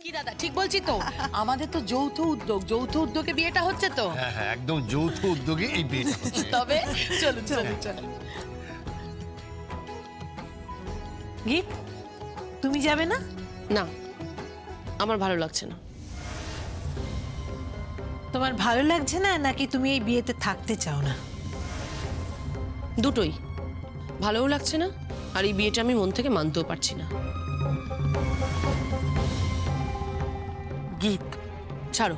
কি দাদা ঠিক বলছি তো? আমাদের তো যৌথ উদ্যোগে বিয়েটা হচ্ছে তো। হ্যাঁ হ্যাঁ, একদম যৌথ উদ্যোগে এই বিয়েটা হচ্ছে। তবে চলুন চলুন চলুন। গীত, তুমি যাবে না? না, আমার ভালো লাগছে না। তোমার ভালো লাগছে না নাকি তুমি এই বিয়েতে থাকতে চাও না? দুটোই। ভালোও লাগছে না, আর এই বিয়েটা আমি মন থেকে মানতেও পারছি না। গীত, ছাড়ো।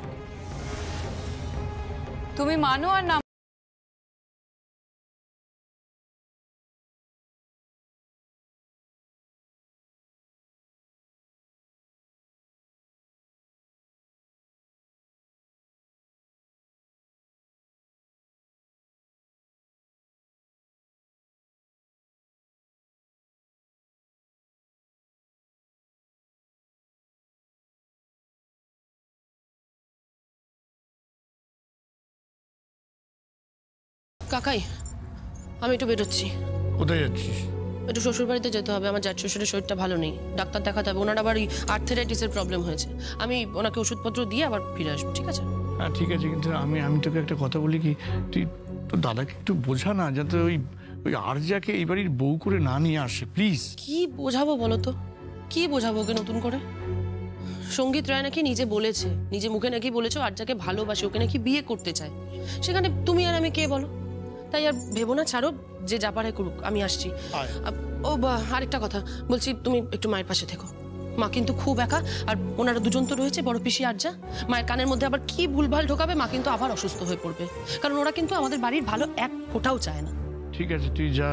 তুমি মানো আর না কাকাই, আমি একটু বেরোচ্ছি। কোথায় যাচ্ছিস? একটু শ্বশুর বাড়িতে যেতে হবে, আমার জ্যাঠ শ্বশুরের শরীরটা ভালো নেই, ডাক্তার দেখাতে হবে। ওনার আবার ওই আর্থ্রাইটিসের প্রবলেম হয়েছে। আমি ওনাকে ওষুধপত্র দিয়ে আবার ফিরে আসবো, ঠিক আছে? হ্যাঁ ঠিক আছে, কিন্তু আমি তোকে একটা কথা বলি কি, তুই তোর দাদাকে একটু বোঝা না, যাতে ওই আরজাকে এই বাড়ির বউ করে না নিয়ে আসে, প্লিজ। কি বোঝাবো বলো তো? কি বোঝাবো ওকে নতুন করে? সঙ্গীত রায় নাকি নিজে বলেছে, নিজে মুখে নাকি বলেছে আরজাকে ভালোবাসে, ওকে নাকি বিয়ে করতে চায়। সেখানে তুমি আর আমি কে বলো? তাই আর ভেবো না, ছাড়ো, যে যা পারে করুক, আমি আসছি। ও আরেকটা কথা বলছি, তুমি একটু মায়ের পাশে থেকো। মা কিন্তু খুব একা, আর ওনারা দুজন তো রয়েছে, বড় পিসি আরজা। মায়ের কানের মধ্যে আবার কি ভুলভাল ঢোকাবে, মা কিন্তু আবার অসুস্থ হয়ে পড়বে। কারণ ওরা কিন্তু আমাদের বাড়ির ভালো এক ফোঁটাও চায় না। ঠিক আছে তুই যা,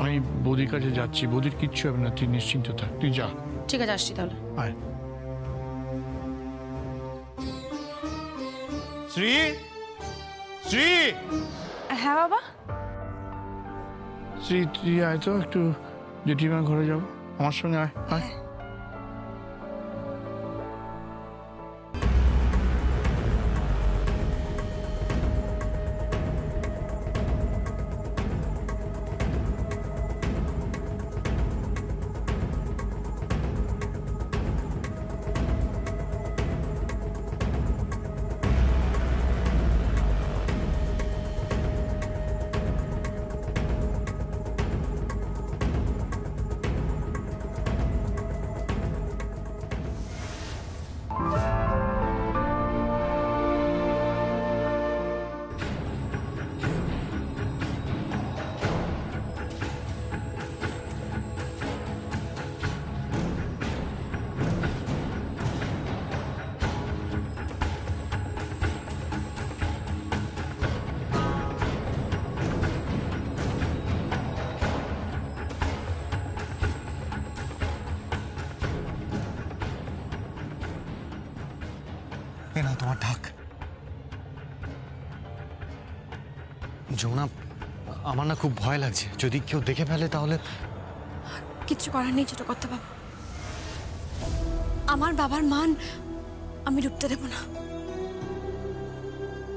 আমি বৌদির কাছে যাচ্ছি, বৌদির কিচ্ছু হবে না, তুই নিশ্চিন্ত থাক, তুই যা। ঠিক আছে, আসছি তাহলে। আয়। শ্রী, শ্রী, হ্যাঁ বাবা। শ্রী তুই আয় তো, একটু জেঠিমার ঘরে যাবো, আমার সঙ্গে আয় আয়। না তোমার ঢাক। যমুনা, আমার না খুব ভয় লাগছে, যদি কেউ দেখে ফেলে তাহলে। কিচ্ছু করার নেই ছোট কর্তা বাবু, আমার বাবার মান আমি রুখতে দেব না,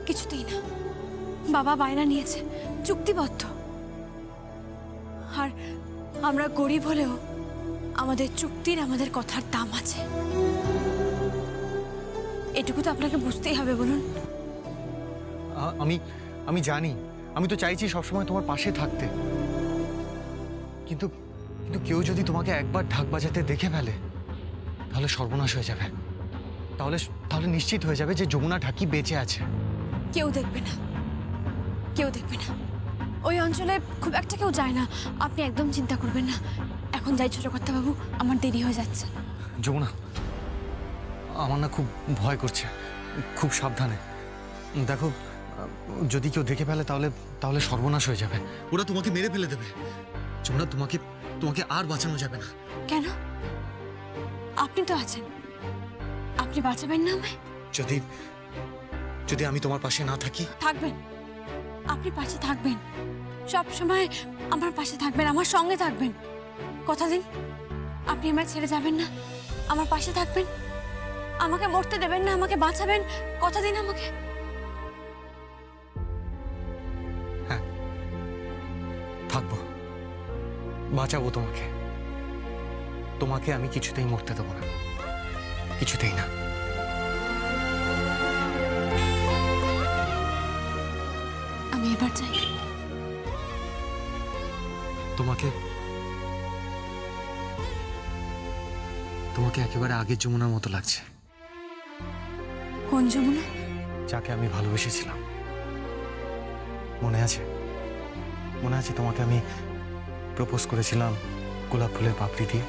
কিছুতেই না। বাবা বায়না নিয়েছে, চুক্তিবদ্ধ। আর আমরা গরিব হলেও আমাদের চুক্তির, আমাদের কথার দাম আছে। এটুকু তো আপনাকে বুঝতেই হবে, বলুন। আমি জানি, আমি তো চাইছি সবসময় তোমার পাশে থাকতে, কিন্তু কিন্তু কেউ যদি তোমাকে একবার ঢাক বাজাতে দেখে ফেলে তাহলে সর্বনাশ হয়ে যাবে। তাহলে নিশ্চিত হয়ে যাবে যে যমুনা ঢাকি বেঁচে আছে। কেউ দেখবে না, কেউ দেখবে না। ওই অঞ্চলে খুব একটা কেউ যায় না, আপনি একদম চিন্তা করবেন না। এখন যাই ছোট কর্তা বাবু, আমার দেরি হয়ে যাচ্ছে। যমুনা, আমার না খুব ভয় করছে, খুব সাবধানে দেখো, যদি কেউ দেখে ফেলে তাহলে সর্বনাশ হয়ে যাবে। ওরা তোমাকে মেরে ফেলে দেবে। যমুনা, তোমাকে আর বাঁচানো যাবে না। কেন? আপনি তো আছেন, আপনি বাঁচাবেন না আমায়? যদি আমি তোমার পাশে না থাকি? থাকবেন, আপনি পাশে থাকবেন, সব সময় আমার পাশে থাকবেন, আমার সঙ্গে থাকবেন। কথা দিন, আপনি আমায় ছেড়ে যাবেন না, আমার পাশে থাকবেন, আমাকে মরতে দেবেন না, আমাকে বাঁচাবেন। কথা দিন আমাকে। হ্যাঁ, থাকবো, বাঁচাবো তোমাকে। তোমাকে আমি কিছুতেই মরতে দেবো না। কিছুতেই না। আমি এবার চাই। তোমাকে তোমাকে একেবারে আগের যমুনার মতো লাগছে, কোন যমুনা? যাকে আমি ভালোবেসেছিলাম। মনে আছে? মনে আছে তোমাকে আমি প্রপোজ করেছিলাম গোলাপ ফুলের পাপড়ি দিয়ে?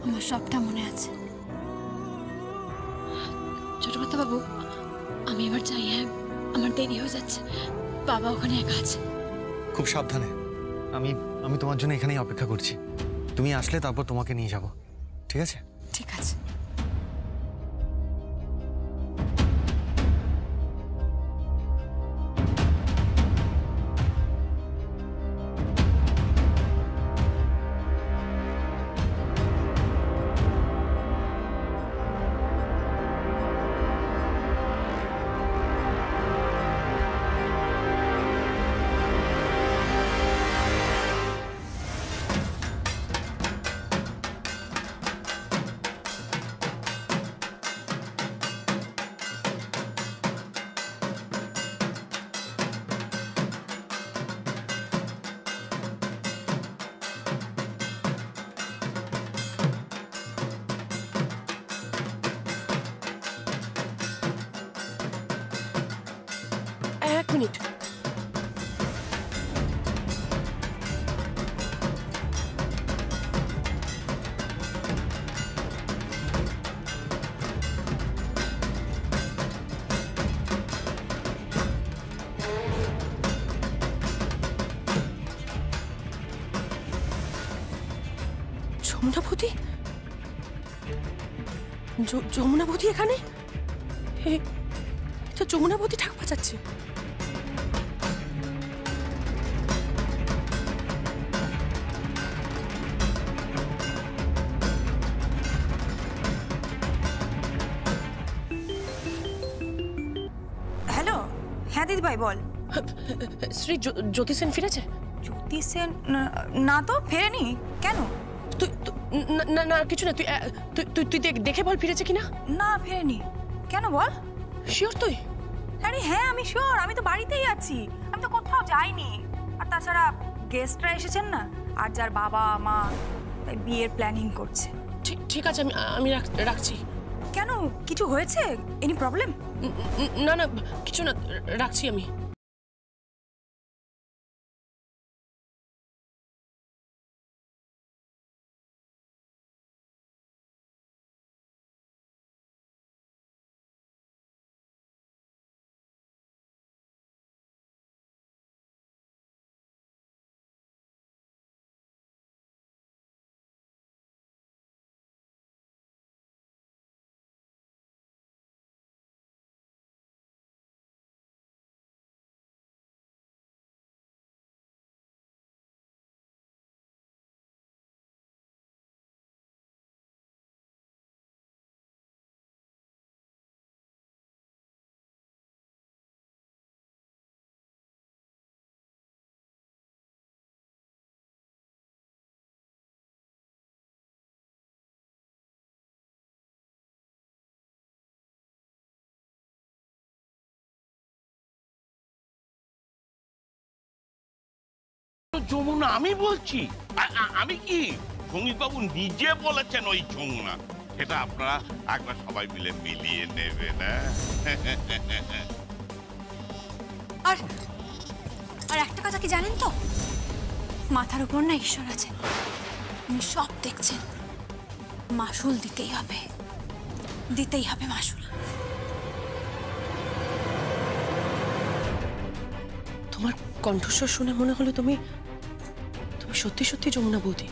আমার সবটা মনে আছে। ছোটবাতা বাবু, আমি এবার চাই। হ্যাঁ, আমার দেরি হয়ে যাচ্ছে, বাবা ওখানে একা আছে। খুব সাবধানে। আমি আমি তোমার জন্য এখানেই অপেক্ষা করছি। তুমি আসলে তারপর তোমাকে নিয়ে যাব, ঠিক আছে? ঠিক আছে। এক মিনিট। যমুনাবতী? যমুনাবতী এখানে? তো যমুনাবতী ঠাক বাজাচ্ছে। হ্যালো, হ্যাঁ দিদিভাই বল। শ্রী জ্যোতি সেন ফিরেছে? জ্যোতি সেন? না তো, ফেরেনি। কেন? তুই না না কিছু না, তুই তুই তুই তুই দেখে বল ফিরেছে কিনা। না, ফেরেনি। কেন বল? শিওর তুই? আরে হ্যাঁ, আমি শিওর। আমি তো বাড়িতেই আছি, আমি তো কোথাও যাইনি। আর তাছাড়া গেস্টরা এসেছেন না, আর যার বাবা মা, তাই বিয়ের প্ল্যানিং করছে। ঠিক আছে, আমি রাখছি। কেন, কিছু হয়েছে? Any problem? না না কিছু না, রাখছি আমি। যমুনা আমি বলছি। আমি কি, সঙ্গীত বাবু নিজে বলেছেন ওই যমুনা। সেটা আপনারা একবার সবাই মিলে মিলিয়ে নেবেন। আর আর একটা কথা কি জানেন তো, মাথার উপর না ঈশ্বর আছে, উনি সব দেখছেন। মাসুল দিতেই হবে, দিতেই হবে মাসুল। তোমার কণ্ঠস্বর শুনে মনে হলো তুমি সত্যি সত্যি যমুনা বৌদি।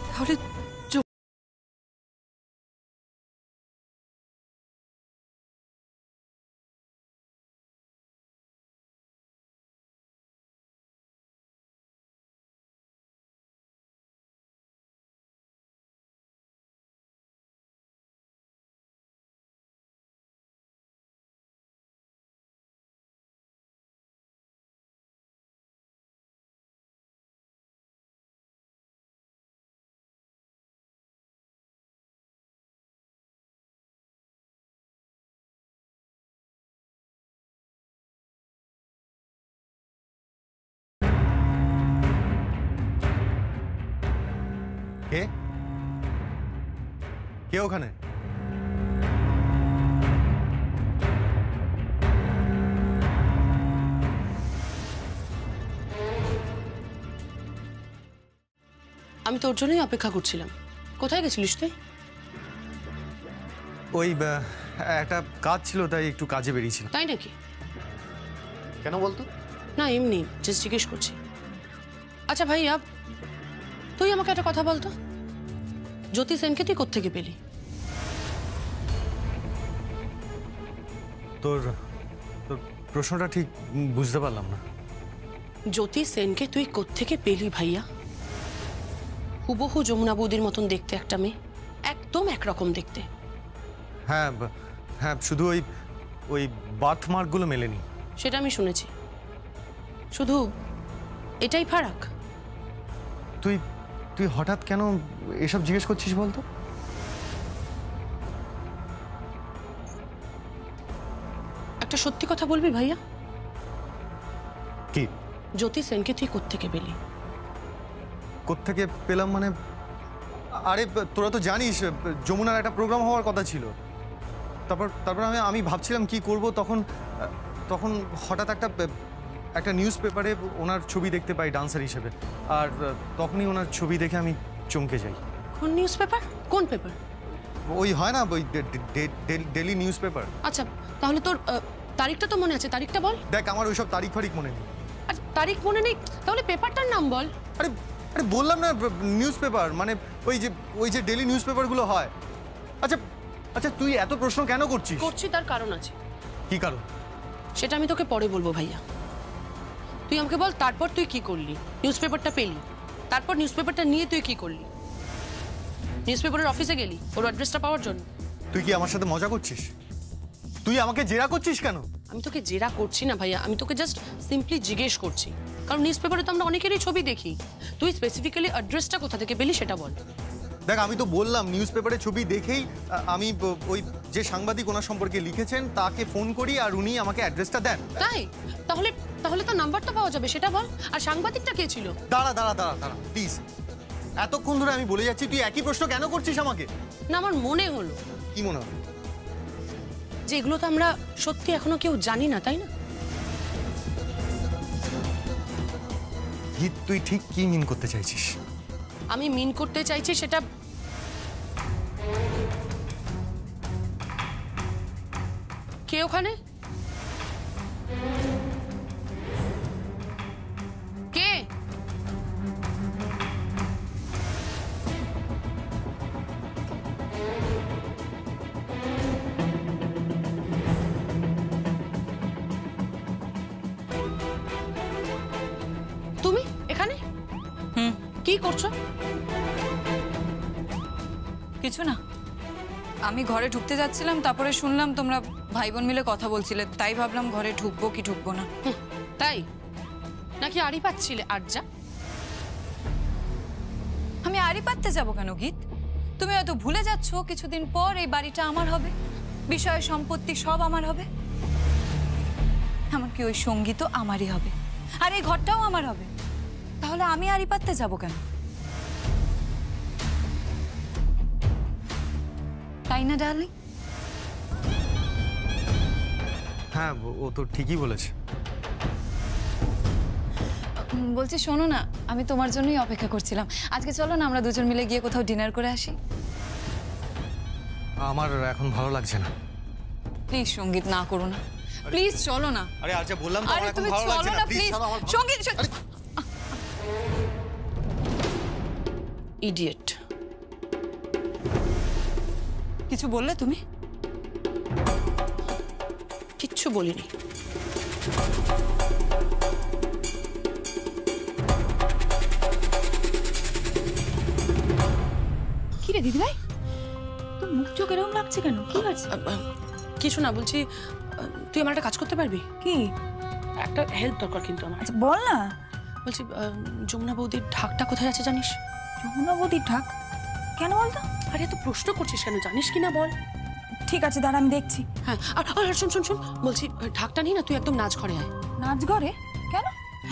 তাহলে কে কে ওখানে? আমি তোর জন্যই অপেক্ষা করছিলাম। কোথায় গেছিলিস তুই? ওই একটা কাজ ছিল, তাই একটু কাজে বেরিয়েছিলাম। তাই নাকি? কেন বলতো? না এমনি জাস্ট জিজ্ঞেস করছি। আচ্ছা ভাইয়া, তুই আমাকে একটা কথা বলতো, জ্যোতি সেনকে তুই কোত্থেকে পেলি? তোর তোর প্রশ্নটা ঠিক বুঝতে পারলাম না। জ্যোতি সেনকে তুই কোত্থেকে পেলি ভাইয়া? হুবহু যমুনা বৌদির মতন দেখতে একটা মেয়ে, একদম একরকম দেখতে। হ্যাঁ হ্যাঁ, শুধু ওই ওই বার্থ মার্কগুলো মেলেনি। সেটা আমি শুনেছি, শুধু এটাই ফারাক। তুই তুই হঠাৎ কেন এসব জিজ্ঞেস করছিস বলতো? একটা সত্যি কথা বলবি ভাইয়া? কি? জ্যোতি সেনকে তুই কোত্থেকে পেলি? কোত্থেকে পেলাম মানে? আরে তোরা তো জানিস যমুনার একটা প্রোগ্রাম হওয়ার কথা ছিল। তারপর আমি ভাবছিলাম কি করব, তখন হঠাৎ একটা নিউজ পেপারে ওনার ছবি দেখতে পাই ডান্সার হিসেবে, আর তখনই ওনার ছবি দেখে আমি চমকে যাই। কোন নিউজ পেপার? কোন পেপার? ওই হয় না, ওই ডেলি নিউজ পেপার। আচ্ছা তাহলে তোর তারিখটা তো মনে আছে, তারিখটা বল। দেখ, আমার ওইসব তারিখ ফারিক মনে নেই। আচ্ছা তারিখ মনে নেই, তাহলে পেপারটার নাম বল। আরে আরে বললাম না, নিউজ পেপার মানে ওই যে ডেলি নিউজ পেপারগুলো হয়। আচ্ছা আচ্ছা, তুই এত প্রশ্ন কেন করছিস? করছি তার কারণ আছে। কি কারণ? সেটা আমি তোকে পরে বলবো ভাইয়া। তুই আমাকে বল, তারপর তুই কি করলি? নিউজ পেপারটা পেলি, তারপর নিউজ পেপারটা নিয়ে তুই কি করলি? নিউজ পেপারের অফিসে গেলি ওর অ্যাড্রেসটা পাওয়ার জন্য। তুই কি আমার সাথে মজা করছিস? তুই আমাকে জেরা করছিস কেন? আমি তোকে জেরা করছি না ভাইয়া, আমি তোকে জাস্ট সিম্পলি জিজ্ঞেস করছি, কারণ নিউজ পেপারে তো আমরা অনেকেরই ছবি দেখি। তুই স্পেসিফিক্যালি অ্যাড্রেসটা কোথা থেকে পেলি সেটা বল। দেখ, আমি তো বললাম নিউজ পেপারে ছবি দেখেই আমি ওই যে সাংবাদিক ওনার সম্পর্কে লিখেছেন তাকে ফোন করি, আর উনি আমাকে অ্যাড্রেসটা দেন। তাই? তাহলে তাহলে তো নাম্বারটা পাওয়া যাবে, সেটা বল। আর সাংবাদিকটা কে ছিল? দাঁড়া দাঁড়া দাঁড়া দাঁড়া প্লিজ, এতক্ষণ ধরে আমি বলে যাচ্ছি, তুই একই প্রশ্ন কেন করছিস আমাকে? না, আমার মনে হলো। কি মনে হলো? যে এগুলো তো আমরা সত্যি এখনো কেউ জানি না, তাই না? তুই ঠিক কি মিন করতে চাইছিস? আমি মিন করতে চাইছি সেটা কে ওখানে? কে? তুমি এখানে কি করছো? কিছু না, আমি ঘরে ঢুকতে যাচ্ছিলাম, তারপরে শুনলাম তোমরা ভাই বোন মিলে কথা বলছিলে, তাই ভাবলাম ঘরে ঢুকবো কি ঢুকবো না। তাই? নাকি আড়ি পাচ্ছিলে আরজা? আমি আড়ি পাততে যাবো কেন গীত? তুমি হয়তো ভুলে যাচ্ছ কিছুদিন পর এই বাড়িটা আমার হবে, বিষয় সম্পত্তি সব আমার হবে, এমনকি ওই সঙ্গীতও আমারই হবে, আর এই ঘরটাও আমার হবে। তাহলে আমি আড়ি পাততে যাবো কেন? তাই না ডার্লিং? হ্যাঁ, ও তো ঠিকই বলেছে। বলছি শোনো না, আমি তোমার জন্যই অপেক্ষা করছিলাম। আজকে চলো না আমরা দুজন মিলে গিয়ে কোথাও ডিনার করে আসি। আমার এখন ভালো লাগছে না। প্লিজ সঙ্গীত, না করো না, প্লিজ চলো না। আরে আজ বললাম তো, আরে আমার এখন তুমি ভালো চলো লাগছে না না, প্লিজ। প্লিজ। সঙ্গীত, ইডিয়েট। কিছু বললে তুমি? কিচ্ছু বলিনি। কি রে দিদিভাই, তোর মুখ চোখ এরকম লাগছে কেন? কি হয়েছে? কিছু না, বলছি তুই আমার একটা কাজ করতে পারবি? কি? একটা হেল্প দরকার কিন্তু আমার। আচ্ছা বল না। বলছি যমুনা বৌদির ঢাকটা কোথায় আছে জানিস? যমুনা বৌদির ঢাক? কেন বলতো? আরে এত প্রশ্ন করছিস কেন, জানিস কি না বল। ঠিক আছে দাঁড়া, আমি দেখছি। হ্যাঁ, আর শোন শোন শোন, বলছি ঢাকটা নিয়ে না তুই একদম নাচ ঘরে আয়। নাচ ঘরে? কেন?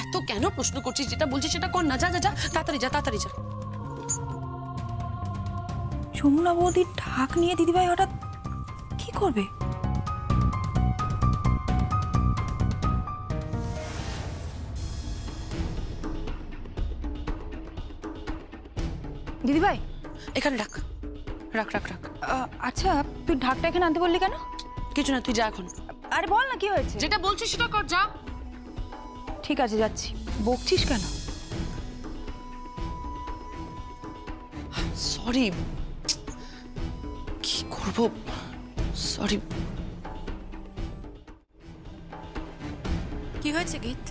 এত কেন প্রশ্ন করছিস? যেটা বলছিস সেটা কর না। যা যা যা, তাড়াতাড়ি যা, তাড়াতাড়ি যা। যমুনা বৌদির ঢাক নিয়ে দিদিভাই হঠাৎ কি করবে? দিদিভাই এখানে রাখ, রাখ রাখ রাখ। আচ্ছা তুই ঢাকটা এখানে আনতে বললি কেন? কিছু না, তুই যা এখন। আরে বল না কি হয়েছে? যেটা বলছিস সেটা কর, যা। ঠিক আছে যাচ্ছি। বকছিস কেন? সরি, কি করব, সরি। কি হয়েছে গীত?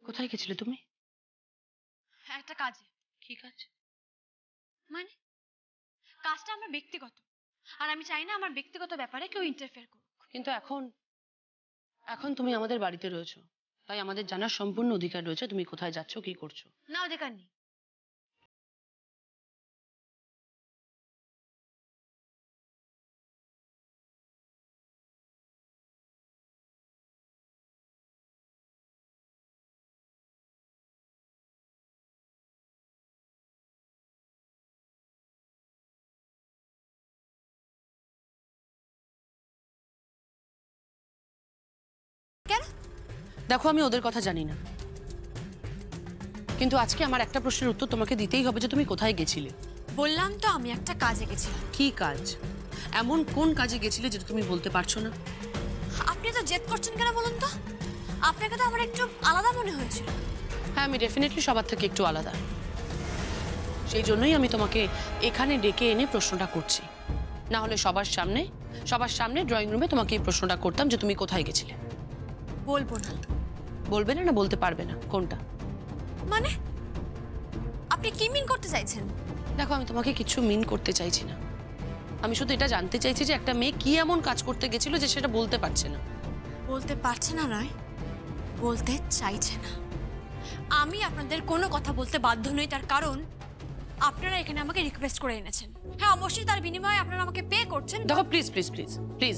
কোথায় গেছিলে তুমি? একটা কাজে। কি কাজ? মানে কাজটা আমার ব্যক্তিগত, আর আমি চাই না আমার ব্যক্তিগত ব্যাপারে কেউ ইন্টারফেয়ার করুক। কিন্তু এখন তুমি আমাদের বাড়িতে রয়েছো, তাই আমাদের জানার সম্পূর্ণ অধিকার রয়েছে তুমি কোথায় যাচ্ছ, কি করছো। না, অধিকার নেই। দেখো, আমি ওদের কথা জানি না, কিন্তু আজকে আমার একটা প্রশ্নের উত্তর তোমাকে দিতেই হবে যে তুমি কোথায় গেছিলে। বললাম তো আমি একটা কাজে গেছিলাম। কি কাজ? এমন কোন কাজে গেছিলে যেটা তুমি বলতে পারছো না? আপনি তো জেদ করছেন কেন বলুন তো? আপনাকে তো আমার একটু আলাদা মনে হয়েছিল। হ্যাঁ, আমি ডেফিনেটলি সবার থেকে একটু আলাদা, সেই জন্যই আমি তোমাকে এখানে ডেকে এনে প্রশ্নটা করছি। না হলে সবার সামনে ড্রয়িং রুমে তোমাকে এই প্রশ্নটা করতাম যে তুমি কোথায় গেছিলে। বলবো না। বলবে না, না বলতে পারবে না? কোনটা? মানে আপনি কি মিন করতে চাইছেন? দেখো, আমি তোমাকে কিছু মিন করতে চাইছি না, আমি শুধু এটা জানতে চাইছি যে একটা মেয়ে কি এমন কাজ করতে গেছিল যে সেটা বলতে পারছে না। বলতে পারছে না নয়, বলতে চাইছে না। আমি আপনাদের কোনো কথা বলতে বাধ্য নই, তার কারণ আপনারা এখানে আমাকে রিকোয়েস্ট করে এনেছেন। হ্যাঁ, অবশ্যই তার বিনিময়ে আপনারা আমাকে পে করছেন। দেখো প্লিজ প্লিজ প্লিজ প্লিজ,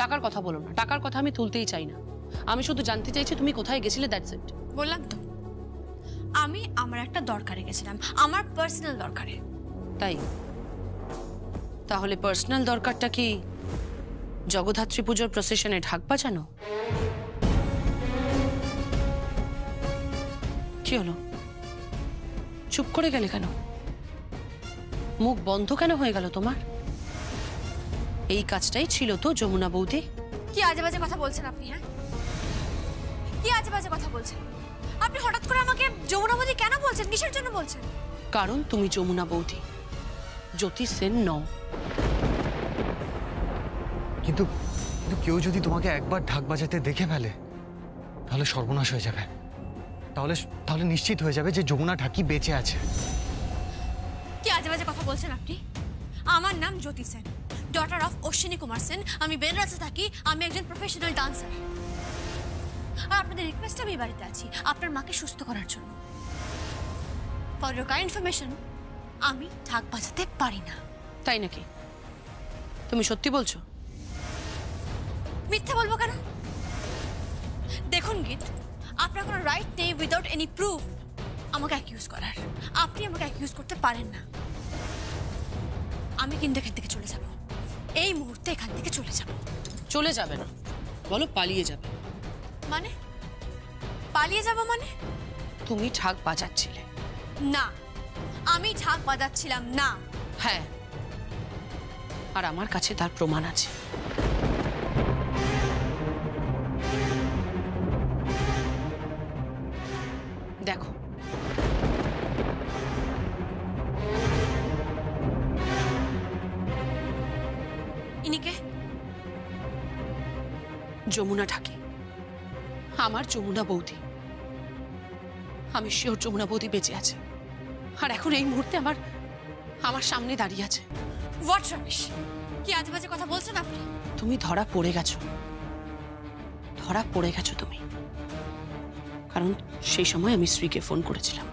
টাকার কথা বলো না, টাকার কথা আমি তুলতেই চাই না। আমি শুধু জানতে চাইছি তুমি কোথায় গেছিলে, দ্যাটস ইট। বললাম তো আমি আমার একটা দরকারে গেছিলাম, আমার পার্সোনাল দরকারে। তাই? তাহলে পার্সোনাল দরকারটা কি জগদ্ধাত্রী পুজোর প্রসেশনে ঢাক বাজানো? কি হলো, চুপ করে গেলে কেন? মুখ বন্ধ কেন হয়ে গেল তোমার? এই কাজটাই ছিল তো যমুনা বৌদি? কি আজে বাজে কথা বলছেন আপনি? হ্যাঁ, কি আজে বাজে কথা বলছেন আপনি? হঠাৎ করে আমাকে যমুনা বৌদি কেন বলছেন? কিসের জন্য বলছেন? কারণ তুমি যমুনা বৌদি, জ্যোতি সেন নও। কিন্তু কেউ যদি তোমাকে একবার ঢাক বাজাতে দেখে ফেলে তাহলে সর্বনাশ হয়ে যাবে। তাহলে নিশ্চিত হয়ে যাবে যে যমুনা ঢাকি বেঁচে আছে। কি আজে বাজে কথা বলছেন আপনি? আমার নাম জ্যোতি সেন, ডটার অফ অশ্বিনী কুমার সেন, আমি বেনারসে থাকি, আমি একজন প্রফেশনাল ডান্সার। আর আপনাদের রিকোয়েস্টে আমি এই বাড়িতে আছি আপনার মাকে সুস্থ করার জন্য। ফর ইউর কাইন্ড ইনফরমেশন, আমি ঢাক বাজাতে পারি না। তাই নাকি? তুমি সত্যি বলছো? মিথ্যে বলবো কেন? দেখুন গীত, আপনার কোনো রাইট নেই উইদাউট এনি প্রুফ আমাকে অ্যাকিউজ করার। আপনি আমাকে অ্যাকিউজ করতে পারেন না। আমি কিন্তু এখান থেকে চলে যাব, এই মুহূর্তে এখান থেকে চলে যাব। চলে যাবে না, বলো পালিয়ে যাবে। মানে পালিয়ে যাব মানে? তুমি ঢাক বাজাচ্ছিলে। না, আমি ঢাক বাজাচ্ছিলাম না। হ্যাঁ, আর আমার কাছে তার প্রমাণ আছে। দেখো, ইনিকে? যমুনা ঢাকি, আমার যমুনা বৌদি। আমি শিওর যমুনা বৌদি বেঁচে আছে, আর এখন এই মুহূর্তে আমার সামনে দাঁড়িয়ে আছে। What rubbish! কি আজে বাজে কথা বলছেন আপনি? তুমি ধরা পড়ে গেছো, ধরা পড়ে গেছো তুমি। কারণ সেই সময় আমি শ্রীকে ফোন করেছিলাম।